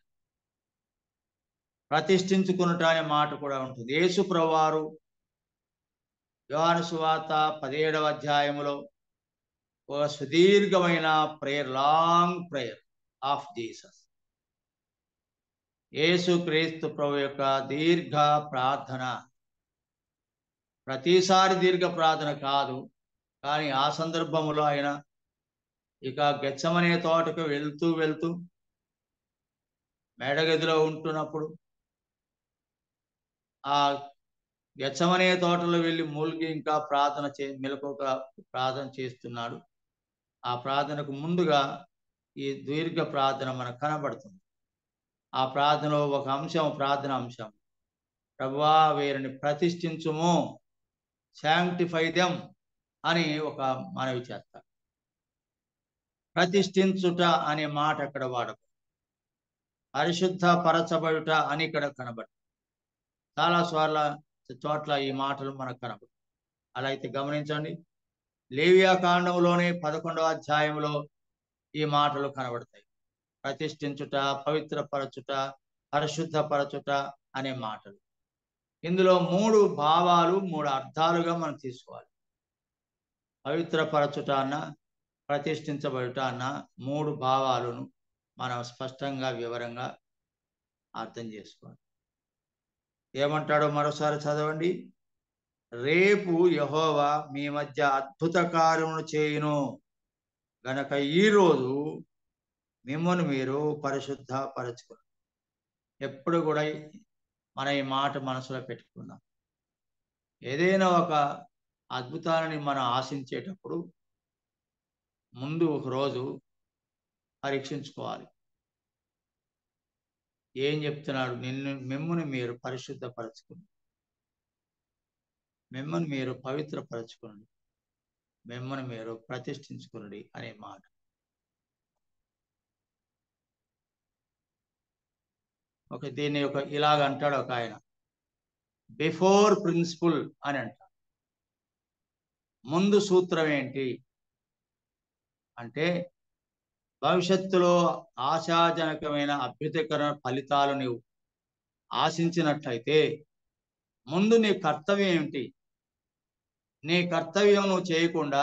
ప్రతిష్ఠించుకునుట అనే మాట కూడా ఉంటుంది. యేసు ప్రభువారు యోహాను సువార్త 17వ అధ్యాయములో ఒక సుదీర్ఘమైన prayer, long prayer of Jesus, Yesu Kristu ప్రభు యొక్క దీర్ఘ ప్రార్థన. ప్రతిసారి దీర్ఘ ప్రార్థన కాదు, కానీ ఆ సందర్భంలో ఆయన ఇక గెత్సెమనే తోటకు వెళ్తూ మేడగదిలో ఉంటున్నప్పుడు ఆ గెత్సెమనే తోటలో వెళ్ళి మూలిగి ఇంకా మెలకువక ప్రార్థన చేస్తున్నాడు. ఆ ప్రార్థనకు ముందుగా ఈ దీర్ఘ ప్రార్థన మనకు కనబడుతుంది. ఆ ప్రార్థనలో ఒక అంశం, ప్రార్థన అంశం, ప్రభువా వీరిని ప్రతిష్ఠించుము, శాంక్టిఫై దెమ్ అని ఒక మనవి చేస్తారు. ప్రతిష్ఠించుట అనే మాట అక్కడ వాడకు, పరిశుద్ధ పరచబడుట అని ఇక్కడ కనబడుతుంది. చాలా చోట్ల ఈ మాటలు మనకు కనబడు. అలా అయితే గమనించండి, లేవియా కాండంలోనే 11వ అధ్యాయంలో ఈ మాటలు కనబడతాయి. ప్రతిష్ఠించుట, పవిత్రపరచుట, పరిశుద్ధపరచుట అనే మాటలు. ఇందులో 3 భావాలు, 3 అర్థాలుగా మనం తీసుకోవాలి. పవిత్రపరచుట అన్న, ప్రతిష్ఠించబడుట అన్న 3 భావాలను మనం స్పష్టంగా, వివరంగా అర్థం చేసుకోవాలి. ఏమంటాడో మరోసారి చదవండి. రేపు యెహోవా మీ మధ్య అద్భుత కార్యమును చేయును గనక ఈరోజు మిమ్మల్ని మీరు పరిశుద్ధపరచుకోండి. ఎప్పుడు కూడా మన ఈ మాట మనసులో పెట్టుకుందాం. ఏదైనా ఒక అద్భుతాన్ని మనం ఆశించేటప్పుడు ముందు ఒక రోజు పరీక్షించుకోవాలి. ఏం చెప్తున్నాడు? మిమ్మల్ని మీరు పరిశుద్ధపరచుకోండి, మిమ్మల్ని మీరు పవిత్రపరచుకోండి, మిమ్మల్ని మీరు ప్రతిష్ఠించుకోండి అనే మాట. దీన్ని ఇలాగ అంటాడు ఒక ఆయన, బిఫోర్ ప్రిన్సిపుల్ అని అంటాడు. ముందు సూత్రం ఏంటి అంటే, భవిష్యత్తులో ఆశాజనకమైన అభ్యుదకర ఫలితాలు నీవు ఆశించినట్లయితే ముందు నీ కర్తవ్యం ఏమిటి? నీ కర్తవ్యం నువ్వు చేయకుండా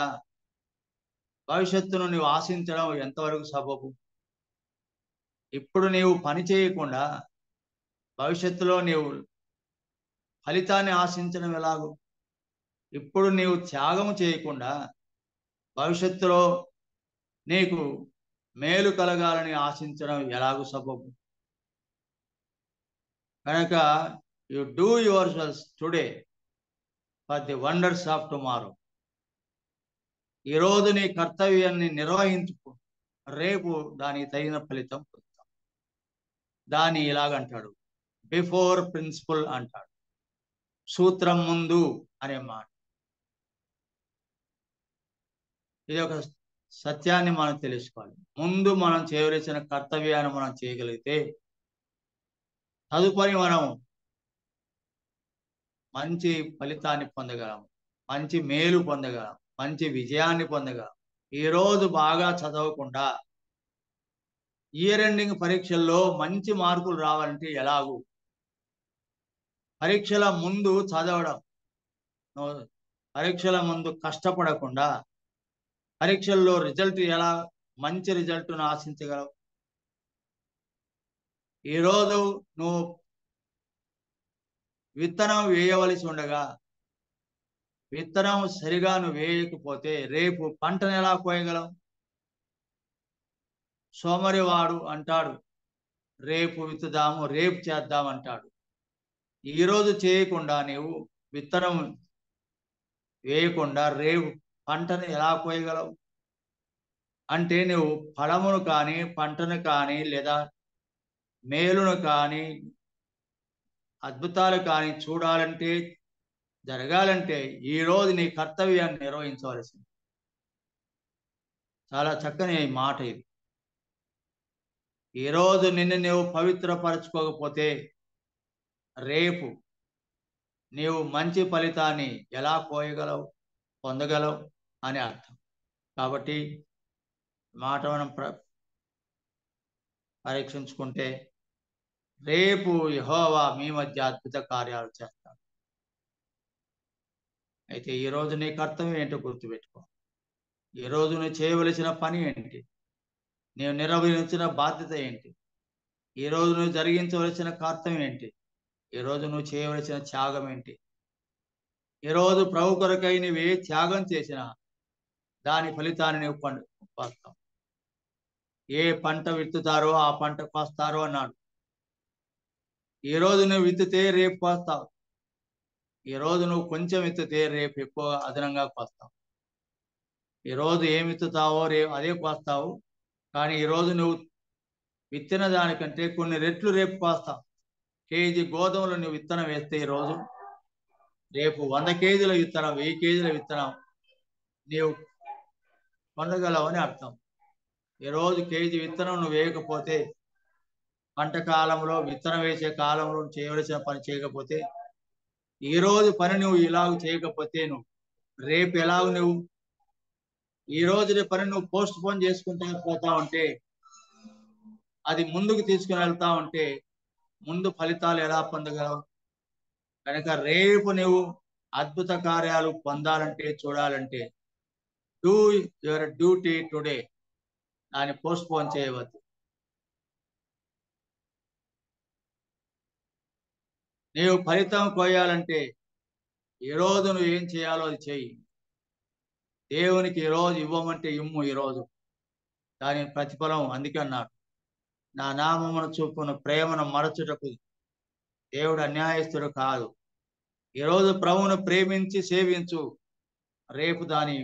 భవిష్యత్తును నువ్వు ఆశించడం ఎంతవరకు సబబు? ఇప్పుడు నీవు పని చేయకుండా భవిష్యత్తులో నీవు ఫలితాన్ని ఆశించడం ఎలాగూ? ఇప్పుడు నీవు త్యాగము చేయకుండా భవిష్యత్తులో నీకు మేలు కలగాలని ఆశించడం ఎలాగూ సబబు? కనుక you do your cells today for the wonders of tomorrow. ఈరోజు నీ కర్తవ్యాన్ని నిర్వహించుకో, రేపు దానికి తగిన ఫలితం పొందుతాం. దాన్ని ఇలాగంటాడు, బిఫోర్ ప్రిన్సిపల్ అంటాడు, సూత్రం ముందు అనే మాట. ఇది ఒక సత్యాన్ని మనం తెలుసుకోవాలి. ముందు మనం చేయవలసిన కర్తవ్యాన్ని మనం చేయగలిగితే తదుపరి మనం మంచి ఫలితాన్ని పొందగలం, మంచి మేలు పొందగలం, మంచి విజయాన్ని పొందగలం. ఈరోజు బాగా చదవకుండా ఇయర్ ఎండింగ్ పరీక్షల్లో మంచి మార్కులు రావాలంటే ఎలాగూ? పరీక్షల ముందు చదవడం, పరీక్షల ముందు కష్టపడకుండా పరీక్షల్లో రిజల్ట్ ఎలా మంచి రిజల్ట్ను ఆశించగలవు? ఈరోజు నువ్వు విత్తనం వేయవలసి ఉండగా విత్తనం సరిగా నువ్వు వేయకపోతే రేపు పంటను ఎలా కోయగలవు? సోమరివాడు అంటాడు, రేపు విత్తుదాము, రేపు చేద్దాం అంటాడు. ఈరోజు చేయకుండా నీవు విత్తనం వేయకుండా రేపు పంటను ఎలా కోయగలవు? అంటే నువ్వు ఫలమును కానీ, పంటను కానీ, లేదా మేలును కానీ, అద్భుతాలు కానీ చూడాలంటే, జరగాలంటే ఈరోజు నీ కర్తవ్యాన్ని నిర్వహించవలసింది. చాలా చక్కని మాట ఇది. ఈరోజు నిన్ను నువ్వు పవిత్రపరచుకోకపోతే రేపు నీవు మంచి ఫలితాన్ని ఎలా కోయగలవు, పొందగలవు అని అర్థం. కాబట్టి మాట మనం పరీక్షించుకుంటే రేపు యెహోవా మీ మధ్య అద్భుత కార్యాలు చేస్తాడు. అయితే ఈరోజు నీ కర్తవ్యం ఏంటో గుర్తుపెట్టుకో. ఈరోజు నువ్వు చేయవలసిన పని ఏంటి? నీవు నిర్వహించిన బాధ్యత ఏంటి? ఈరోజు నువ్వు జరిగించవలసిన కర్తవ్యం ఏంటి? ఈరోజు నువ్వు చేయవలసిన త్యాగం ఏంటి? ఈరోజు ప్రభు కొరకై నువ్వు ఏ త్యాగం చేసినా దాని ఫలితాన్ని నువ్వు పొందుతావు. ఏ పంట విత్తుతారో ఆ పంట కోస్తారో అన్నాడు. ఈరోజు నువ్వు విత్తితే రేపు కోస్తావు. ఈరోజు నువ్వు కొంచెం విత్తితే రేపు ఎక్కువ అదనంగా కోస్తావు. ఈరోజు ఏమి విత్తుతావో రేపు అదే కోస్తావు. కానీ ఈరోజు నువ్వు విత్తిన దానికంటే కొన్ని రెట్లు రేపు కోస్తావు. కేజీ గోధుమలు నువ్వు విత్తనం వేస్తే ఈరోజు రేపు 100 కేజీల విత్తనం, 1000 కేజీల విత్తనం నీవు పొందగలవని అర్థం. ఈరోజు కేజీ విత్తనం నువ్వు వేయకపోతే, పంట కాలంలో విత్తనం వేసే కాలంలో చేయవలసిన పని చేయకపోతే, ఈరోజు పని నువ్వు ఇలాగ చేయకపోతే నువ్వు రేపు ఎలాగ నువ్వు ఈ రోజు పని నువ్వు పోస్ట్ పోన్ చేసుకుంటా పోతా ఉంటే, అది ముందుకు తీసుకుని వెళ్తా ఉంటే ముందు ఫలితాలు ఎలా పొందగలవు? కనుక రేపు నువ్వు అద్భుత కార్యాలు పొందాలంటే, చూడాలంటే డూ యువర్ డ్యూటీ టుడే, దాన్ని పోస్ట్ పోన్ చేయవద్దు. నీవు ఫలితం కోయాలంటే ఈరోజు నువ్వు ఏం చేయాలో అది చెయ్యి. దేవునికి ఈరోజు ఇవ్వమంటే ఇమ్ము. ఈరోజు దాని ప్రతిఫలం అందుకే అన్నాడు, నా నామమును చూపున ప్రేమను మరచుటకు దేవుడు అన్యాయస్తుడు కాదు. ఈరోజు ప్రభువును ప్రేమించి సేవించు, రేపు దాని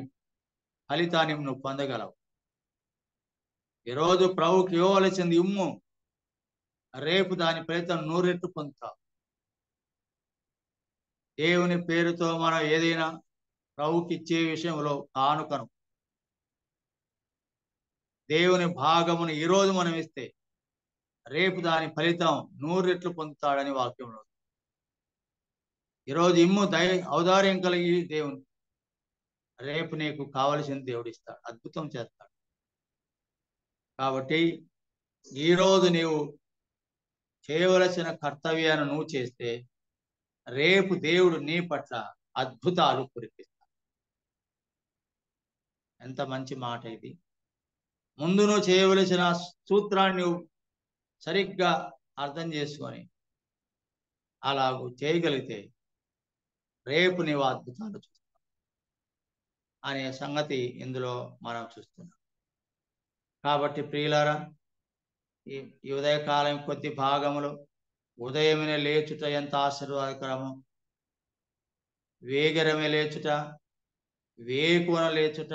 ఫలితాన్ని నువ్వు పొందగలవు. ఈరోజు ప్రభువుకి ఇవ్వవలసింది ఇమ్ము, రేపు దాని ఫలితం 100 రెట్లు పొందుతావు. దేవుని పేరుతో మనం ఏదైనా ప్రభువుకి ఇచ్చే విషయంలో కానుకను, దేవుని భాగమును ఈరోజు మనం ఇస్తే రేపు దాని ఫలితం 100 రెట్లు పొందుతాడని వాక్యంలో. ఈరోజు ఇమ్ము ఔదార్యం కలిగి దేవుని, రేపు నీకు కావలసింది దేవుడు ఇస్తాడు, అద్భుతం చేస్తాడు. కాబట్టి ఈరోజు నీవు చేయవలసిన కర్తవ్యాన్ని నువ్వు చేస్తే రేపు దేవుడు నీ పట్ల అద్భుతాలు కురిపిస్తాడు. ఎంత మంచి మాట ఇది. ముందు నువ్వు చేయవలసిన సూత్రాన్ని నువ్వు సరిగ్గా అర్థం చేసుకొని అలాగూ చేయగలిగితే రేపు నీవు అద్భుతాలు చూస్తావు అనే సంగతి ఇందులో మనం చూస్తున్నాం. కాబట్టి ప్రియులారా, ఈ ఉదయకాలం కొద్ది భాగములో ఉదయమే లేచుట ఎంత ఆశీర్వాదకరము. వేగరమే లేచుట, వేకువన లేచుట,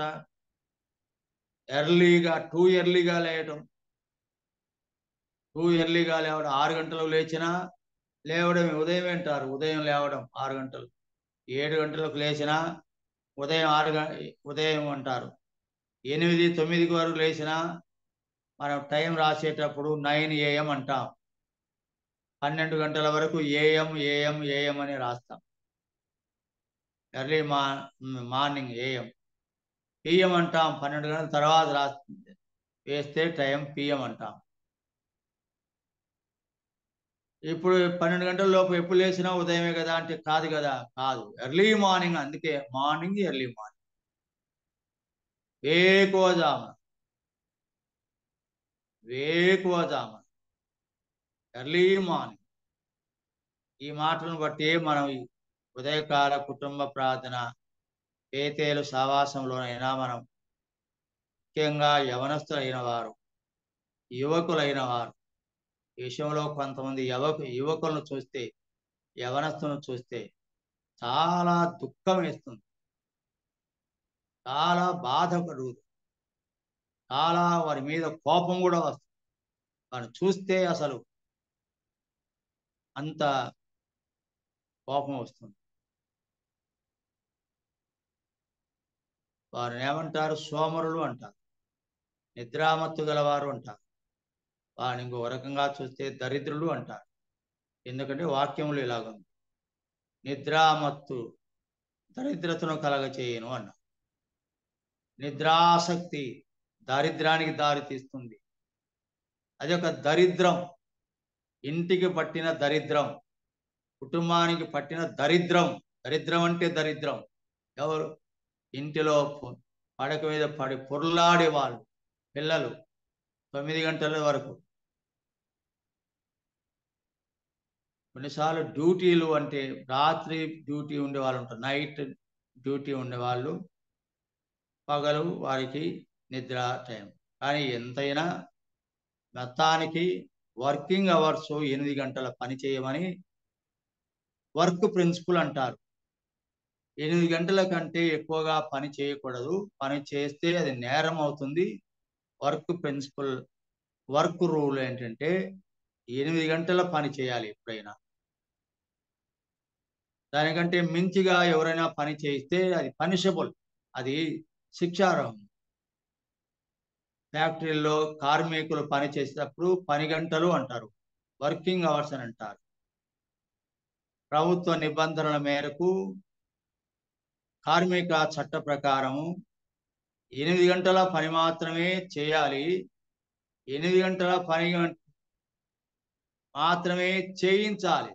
ఎర్లీగా ఎర్లీగా లేయడం. ఎర్లీగా లేవడం, 6 గంటలకు లేచినా లేవడమే ఉదయం అంటారు. ఉదయం లేవడం 6 గంటలు, 7 గంటలకు లేచినా ఉదయం ఉదయం అంటారు. 8, 9 వరకు లేచినా మనం టైం రాసేటప్పుడు 9 AM అంటాం. 12 గంటల వరకు ఏఎం ఏఎం ఏఎం అని రాస్తాం. Early morning AM. పిఎం అంటాం 12 గంటల తర్వాత వేస్తే టైం పిఎం అంటాం. ఇప్పుడు 12 గంటల లోపు ఎప్పుడు లేచినా ఉదయమే కదా అంటే కాదు కదా, కాదు. ఎర్లీ మార్నింగ్, అందుకే మార్నింగ్, ఎర్లీ మార్నింగ్, వేకువజామున, వేకువజామున, ఎర్లీ మార్నింగ్. ఈ మాటలను బట్టి మనం ఉదయకాల కుటుంబ ప్రార్థన, పేతేలు సావాసంలోనైనా మనం ముఖ్యంగా యవనస్తులైన వారు, యువకులైన వారు విషయంలో కొంతమంది యువకులను చూస్తే, యవనస్తులను చూస్తే చాలా దుఃఖం వేస్తుంది, చాలా బాధ కలుగుతుంది, చాలా వారి మీద కోపం కూడా వస్తుంది. వారిని చూస్తే అసలు అంత కోపం వస్తుంది. వారిని ఏమంటారు? సోమరులు అంటారు, నిద్రామత్తు గలవారు అంటారు. వారిని ఇంకో రకంగా చూస్తే దరిద్రులు అంటారు. ఎందుకంటే వాక్యములు ఇలాగుంది, నిద్రామత్తు దరిద్రతను కలగచేయను అన్న. నిద్రాసక్తి దారిద్రానికి దారి తీస్తుంది. అది ఒక దరిద్రం, ఇంటికి పట్టిన దరిద్రం, కుటుంబానికి పట్టిన దరిద్రం. దరిద్రం అంటే దరిద్రం. ఎవరు? ఇంటిలో పడక మీద పడి పొర్లాడే వాళ్ళు, పిల్లలు 9 గంటల వరకు. కొన్నిసార్లు డ్యూటీలు అంటే రాత్రి డ్యూటీ ఉండే వాళ్ళు ఉంటారు, నైట్ డ్యూటీ ఉండేవాళ్ళు, పగలు వారికి నిద్ర టైం. కానీ ఎంతైనా మొత్తానికి వర్కింగ్ అవర్స్ 8 గంటల పని చేయమని వర్క్ ప్రిన్సిపల్ అంటారు. 8 గంటల కంటే ఎక్కువగా పని చేయకూడదు. పని చేస్తే అది నేరం అవుతుంది. వర్క్ ప్రిన్సిపల్, వర్క్ రూల్ ఏంటంటే 8 గంటల పని చేయాలి ఎప్పుడైనా. దానికంటే మించిగా ఎవరైనా పని చేయిస్తే అది పనిషబుల్, అది శిక్షార్హం. ఫ్యాక్టరీల్లో కార్మికులు పని చేసేటప్పుడు 10 గంటలు అంటారు, వర్కింగ్ అవర్స్ అని అంటారు. ప్రభుత్వ నిబంధనల మేరకు కార్మిక చట్ట ప్రకారము 8 గంటల పని మాత్రమే చేయాలి. 8 గంటల పని మాత్రమే చేయించాలి.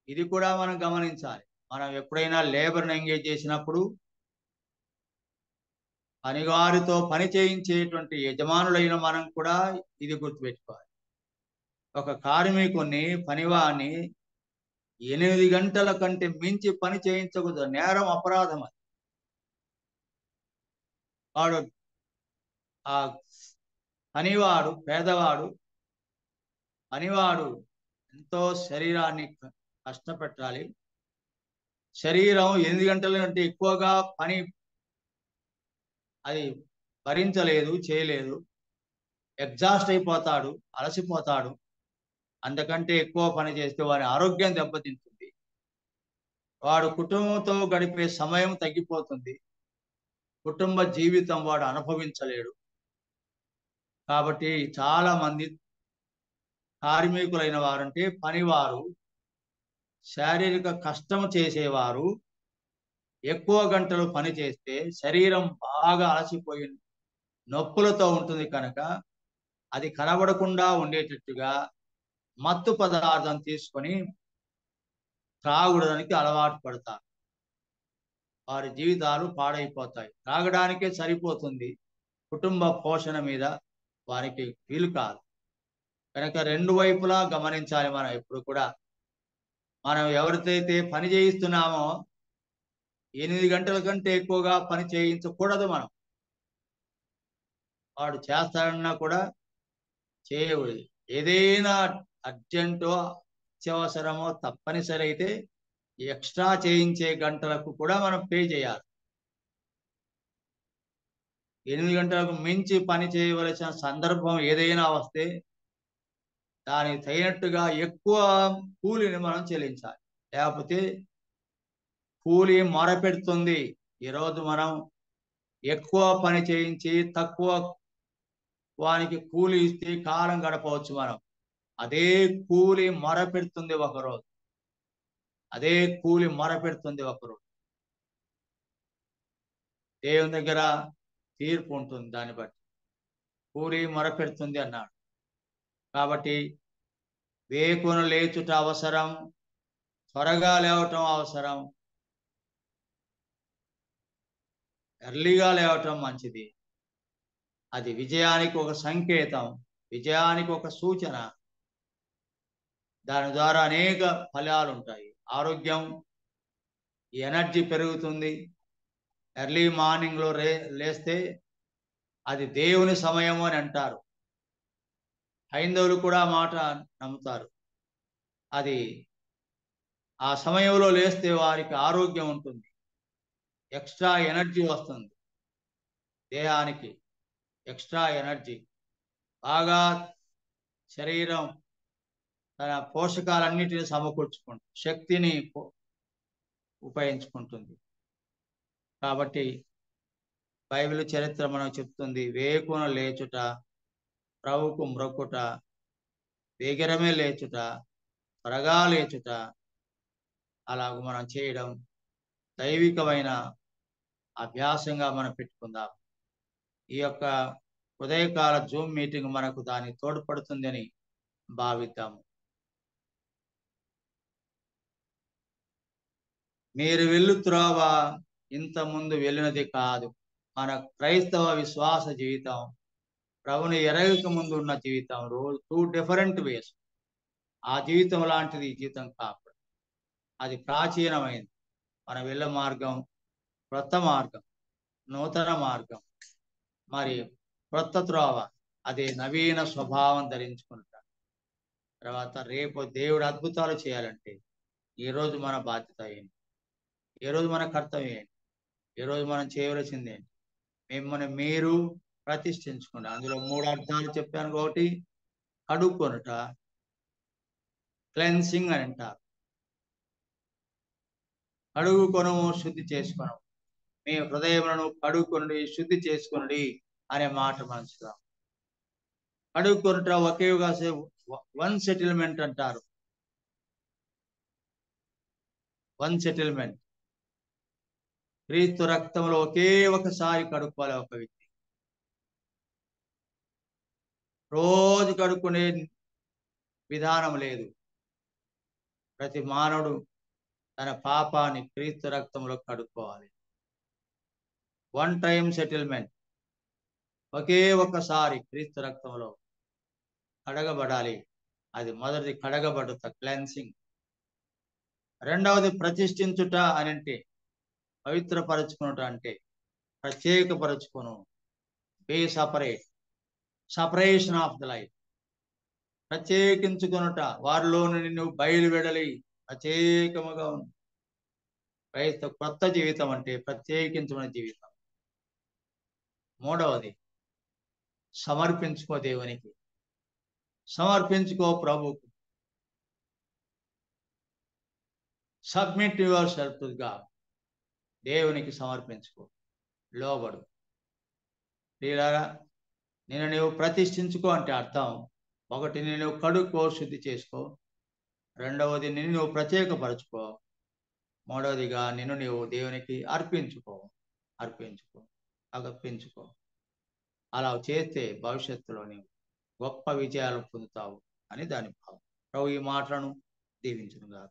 ఇది కూడా మనం గమనించాలి. మనం ఎప్పుడైనా లేబర్ని ఎంగేజ్ చేసినప్పుడు పనివారితో పని చేయించేటువంటి యజమానులైన మనం కూడా ఇది గుర్తుపెట్టుకోవాలి. ఒక కార్మికుని, పనివాడిని 8 గంటల కంటే మించి పని చేయించకూడదు, నేరం, అపరాధం. అది వాడు, ఆ పనివాడు, పేదవాడు పనివాడు ఎంతో శరీరాన్ని కష్టపెట్టాలి. శరీరం 8 గంటల కంటే ఎక్కువగా పని అది భరించలేదు, చేయలేదు, ఎగ్జాస్ట్ అయిపోతాడు, అలసిపోతాడు. అంతకంటే ఎక్కువ పని చేస్తే వారి ఆరోగ్యం దెబ్బతింటుంది, వాడు కుటుంబంతో గడిపే సమయం తగ్గిపోతుంది, కుటుంబ జీవితం వాడు అనుభవించలేడు. కాబట్టి చాలా మంది కార్మికులైన వారంటే పనివారు, శారీరక కష్టం చేసేవారు ఎక్కువ గంటలు పని చేస్తే శరీరం బాగా అలసిపోయి నొప్పులతో ఉంటుంది కనుక అది కనబడకుండా ఉండేటట్టుగా మత్తు పదార్థం తీసుకొని త్రాగడానికి అలవాటు పడతారు. వారి జీవితాలు పాడైపోతాయి. త్రాగడానికే సరిపోతుంది, కుటుంబ పోషణ మీద వారికి వీలు కాదు. కనుక రెండు వైపులా గమనించాలి. మనం ఎప్పుడు కూడా మనం ఎవరికైతే పని చేయిస్తున్నామో 8 గంటల కంటే ఎక్కువగా పని చేయించకూడదు. మనం వాడు చేస్తాడన్నా కూడా చేయకూడదు. ఏదైనా అర్జెంటో అత్యవసరమో తప్పనిసరి అయితే ఎక్స్ట్రా చేయించే గంటలకు కూడా మనం పే చేయాలి. 8 గంటలకు మించి పని చేయవలసిన సందర్భం ఏదైనా వస్తే దానికి తగినట్టుగా ఎక్కువ కూలిని మనం చెల్లించాలి. లేకపోతే కూలి మొరపెడుతుంది. ఈరోజు మనం ఎక్కువ పని చేయించి తక్కువ వానికి కూలి ఇస్తే కాలం గడపవచ్చు మనం. అదే కూలి మొరపెడుతుంది ఒకరోజు. అదే కూలి మొరపెడుతుంది ఒకరోజు. దేవుని దగ్గర తీర్పు ఉంటుంది దాన్ని బట్టి. కూలి మొరపెడుతుంది అన్నాడు. కాబట్టి వేకున లేచుట అవసరం, త్వరగా లేవటం అవసరం, ఎర్లీగా లేవటం మంచిది. అది విజయానికి ఒక సంకేతం, విజయానికి ఒక సూచన. దాని ద్వారా అనేక ఫలాలు ఉంటాయి. ఆరోగ్యం, ఎనర్జీ పెరుగుతుంది. ఎర్లీ మార్నింగ్లో లేస్తే అది దేవుని సమయము అని అంటారు. హైందవులు కూడా మాట నమ్ముతారు. అది ఆ సమయంలో లేస్తే వారికి ఆరోగ్యం ఉంటుంది, ఎక్స్ట్రా ఎనర్జీ వస్తుంది దేహానికి. ఎక్స్ట్రా ఎనర్జీ బాగా శరీరం తన పోషకాలన్నిటిని సమకూర్చుకుంటుంది, శక్తిని ఉపయోగించుకుంటుంది. కాబట్టి బైబిల్ చరిత్ర మనకు చెప్తుంది, వేకున లేచుట, ప్రభువుకు మ్రొక్కుట, వేగరమే లేచుట, త్వరగా లేచుట, అలాగ మనం చేయడం దైవికమైన అభ్యాసంగా మనం పెట్టుకుందాం. ఈ యొక్క ఉదయకాల జూమ్ మీటింగ్ మనకు దానికి తోడ్పడుతుందని భావిద్దాము. మీరు వెళ్ళు త్రోవ ఇంత ముందు వెళ్ళినది కాదు. మన క్రైస్తవ విశ్వాస జీవితం ప్రభుని ఎరగక ముందు ఉన్న జీవితం రోజు 2 డిఫరెంట్ వేస్. ఆ జీవితం లాంటిది ఈ జీవితం కాదు. అది ప్రాచీనమైంది. మన వెళ్ళ మార్గం క్రొత్త మార్గం, నూతన మార్గం, మరి క్రొత్త త్రోవ. అది నవీన స్వభావం ధరించుకుంటాడు. తర్వాత రేపు దేవుడు అద్భుతాలు చేయాలంటే ఈరోజు మన బాధ్యత ఏంటి, ఈరోజు మన కర్తవ్యం ఏంటి, ఈరోజు మనం చేయవలసింది ఏంటి? మిమ్మల్ని మీరు ప్రతిష్ఠించుకోండి. అందులో 3 అర్థాలు చెప్పాను. ఒకటి కడుక్కొనుట, క్లెన్సింగ్ అని అంటారు. కడుగుకొను, శుద్ధి చేసుకొను. మీ హృదయములను కడుక్కొనుడి, శుద్ధి చేసుకొనుడి అనే మాట మనసులో. కడుక్కొనుట ఒకే వన్ సెటిల్మెంట్ అంటారు. One settlement. క్రీస్తు రక్తంలో ఒకే ఒకసారి కడుక్కోవాలి ఒక వ్యక్తి. రోజు కడుక్కునే విధానం లేదు. ప్రతి మానవుడు తన పాపాన్ని క్రీస్తు రక్తంలో కడుక్కోవాలి. One time settlement. ఒకే ఒక్కసారి క్రీస్తు రక్తంలో కడగబడాలి. అది మొదటిది, కడగబడుట, క్లెన్సింగ్. రెండవది ప్రతిష్ఠించుట అని అంటే, పవిత్రపరచుకునుట అంటే ప్రత్యేకపరచుకును. Be separate, separation of the life. ప్రత్యేకించుకొనుట, వారిలో నుండి నువ్వు బయలువెడలి ప్రత్యేకముగా ఉంది. క్రైస్తవ కొత్త జీవితం అంటే ప్రత్యేకించుకున్న జీవితం. మూడవది సమర్పించుకో దేవునికి, సమర్పించుకో ప్రభువుకు. Submit your self to God. దేవునికి సమర్పించుకో, లోబడు. ప్రియులారా, నిన్ను నీవు ప్రతిష్ఠించుకో అంటే అర్థం, ఒకటి నిన్ను నువ్వు కడుక్కో, శుద్ధి చేసుకో. రెండవది నిన్ను నువ్వు ప్రత్యేకపరచుకో. మూడవదిగా నిన్ను నీవు దేవునికి అర్పించుకో, అర్పించుకో. అలా చేస్తే భవిష్యత్తులో నీవు గొప్ప విజయాలు పొందుతావు అని దాని భావం. ప్రభు ఈ మాటలను దీవించును గాక.